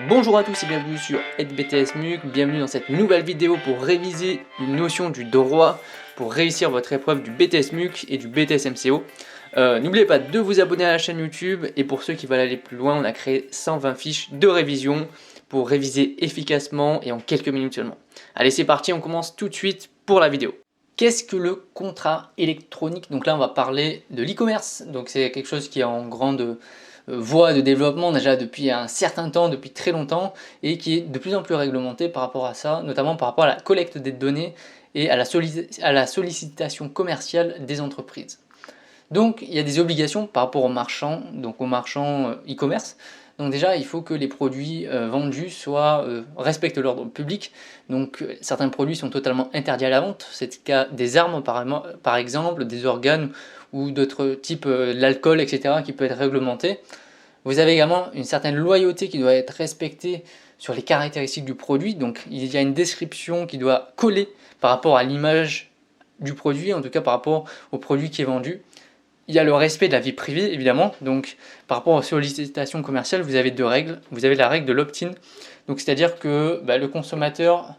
Bonjour à tous et bienvenue sur EdBTS-MUC, bienvenue dans cette nouvelle vidéo pour réviser une notion du droit pour réussir votre épreuve du BTS-MUC et du BTS-MCO. N'oubliez pas de vous abonner à la chaîne YouTube et pour ceux qui veulent aller plus loin, on a créé 120 fiches de révision pour réviser efficacement et en quelques minutes seulement. Allez, c'est parti, on commence tout de suite pour la vidéo. Qu'est-ce que le contrat électronique? Donc là, on va parler de l'e-commerce, donc c'est quelque chose qui est en grande voie de développement déjà depuis un certain temps, depuis très longtemps, et qui est de plus en plus réglementé par rapport à ça, notamment par rapport à la collecte des données et à la sollicitation commerciale des entreprises. Donc il y a des obligations par rapport aux marchands, donc aux marchands e-commerce. Donc déjà, il faut que les produits vendus respectent l'ordre public. Donc certains produits sont totalement interdits à la vente. C'est le cas des armes par exemple, des organes ou d'autres types, l'alcool, etc. qui peut être réglementé. Vous avez également une certaine loyauté qui doit être respectée sur les caractéristiques du produit. Donc il y a une description qui doit coller par rapport à l'image du produit, en tout cas par rapport au produit qui est vendu. Il y a le respect de la vie privée, évidemment. Donc, par rapport aux sollicitations commerciales, vous avez deux règles. Vous avez la règle de l'opt-in. Donc, c'est-à-dire que le consommateur,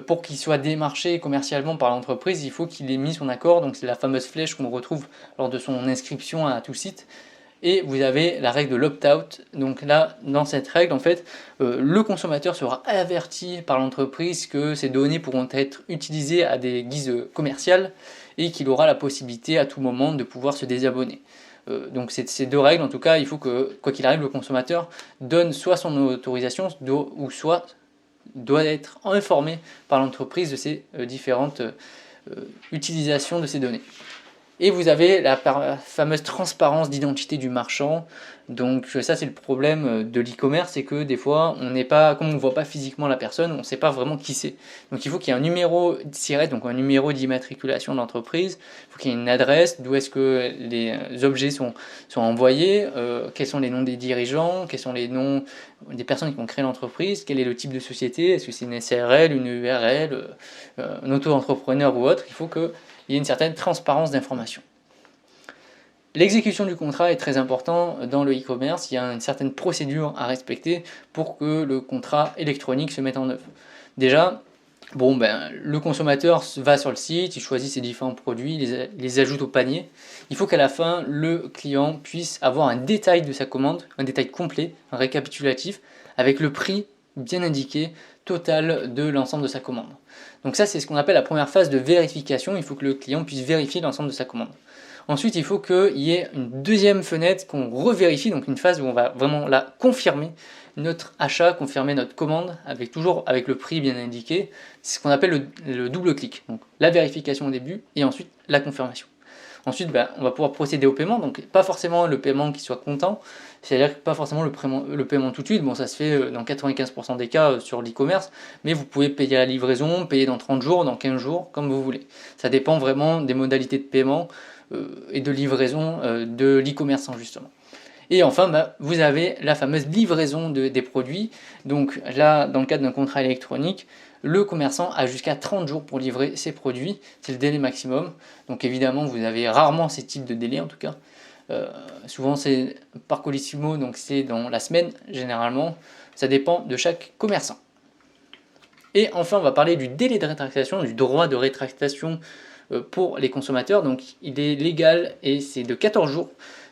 pour qu'il soit démarché commercialement par l'entreprise, il faut qu'il ait mis son accord. Donc, c'est la fameuse flèche qu'on retrouve lors de son inscription à tout site. Et vous avez la règle de l'opt-out. Donc là, dans cette règle, en fait, le consommateur sera averti par l'entreprise que ces données pourront être utilisées à des guises commerciales et qu'il aura la possibilité à tout moment de pouvoir se désabonner. Donc ces deux règles, en tout cas, il faut que, quoi qu'il arrive, le consommateur donne soit son autorisation ou soit doit être informé par l'entreprise de ces différentes utilisations de ces données. Et vous avez la fameuse transparence d'identité du marchand. Donc ça, c'est le problème de l'e-commerce, c'est que des fois on n'est pas, comme on ne voit pas physiquement la personne, on ne sait pas vraiment qui c'est. Donc il faut qu'il y ait un numéro SIRET, donc un numéro d'immatriculation d'entreprise. Il faut qu'il y ait une adresse, d'où est-ce que les objets sont envoyés, quels sont les noms des dirigeants, quels sont les noms des personnes qui ont créé l'entreprise, quel est le type de société, est-ce que c'est une SARL, une URL, un auto-entrepreneur ou autre. Il faut qu'il y ait une certaine transparence d'information. L'exécution du contrat est très important dans le e-commerce. Il y a une certaine procédure à respecter pour que le contrat électronique se mette en œuvre. Déjà, le consommateur va sur le site, il choisit ses différents produits, il les ajoute au panier. Il faut qu'à la fin, le client puisse avoir un détail de sa commande, un détail complet, un récapitulatif, avec le prix bien indiqué total de l'ensemble de sa commande. Donc ça, c'est ce qu'on appelle la première phase de vérification. Il faut que le client puisse vérifier l'ensemble de sa commande. Ensuite, il faut qu'il y ait une deuxième fenêtre qu'on revérifie, donc une phase où on va vraiment là confirmer notre achat, confirmer notre commande, toujours avec le prix bien indiqué. C'est ce qu'on appelle le double clic. Donc la vérification au début et ensuite la confirmation. Ensuite, on va pouvoir procéder au paiement, donc pas forcément le paiement qui soit comptant, c'est-à-dire pas forcément le paiement tout de suite, bon ça se fait dans 95% des cas sur l'e-commerce, mais vous pouvez payer à la livraison, payer dans 30 jours, dans 15 jours, comme vous voulez. Ça dépend vraiment des modalités de paiement et de livraison de l'e-commerçant justement. Et enfin, vous avez la fameuse livraison des produits. Donc là, dans le cadre d'un contrat électronique, le commerçant a jusqu'à 30 jours pour livrer ses produits. C'est le délai maximum. Donc évidemment, vous avez rarement ces types de délais en tout cas. Souvent c'est par colissimo, donc c'est dans la semaine généralement. Ça dépend de chaque commerçant. Et enfin, on va parler du délai de rétractation, du droit de rétractation pour les consommateurs. Donc il est légal et c'est de 14 jours.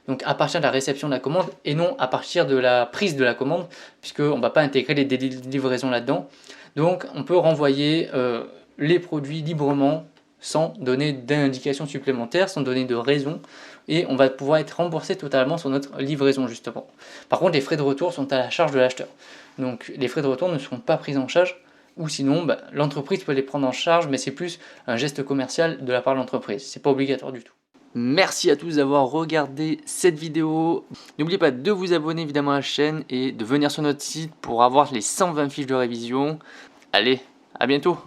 Donc à partir de la réception de la commande et non à partir de la prise de la commande, puisqu'on ne va pas intégrer les délais de livraison là-dedans. Donc on peut renvoyer les produits librement sans donner d'indication supplémentaire, sans donner de raison, et on va pouvoir être remboursé totalement sur notre livraison justement. Par contre, les frais de retour sont à la charge de l'acheteur. Donc les frais de retour ne seront pas pris en charge, ou sinon l'entreprise peut les prendre en charge, mais c'est plus un geste commercial de la part de l'entreprise. C'est pas obligatoire du tout. Merci à tous d'avoir regardé cette vidéo. N'oubliez pas de vous abonner évidemment à la chaîne et de venir sur notre site pour avoir les 120 fiches de révision. Allez, à bientôt!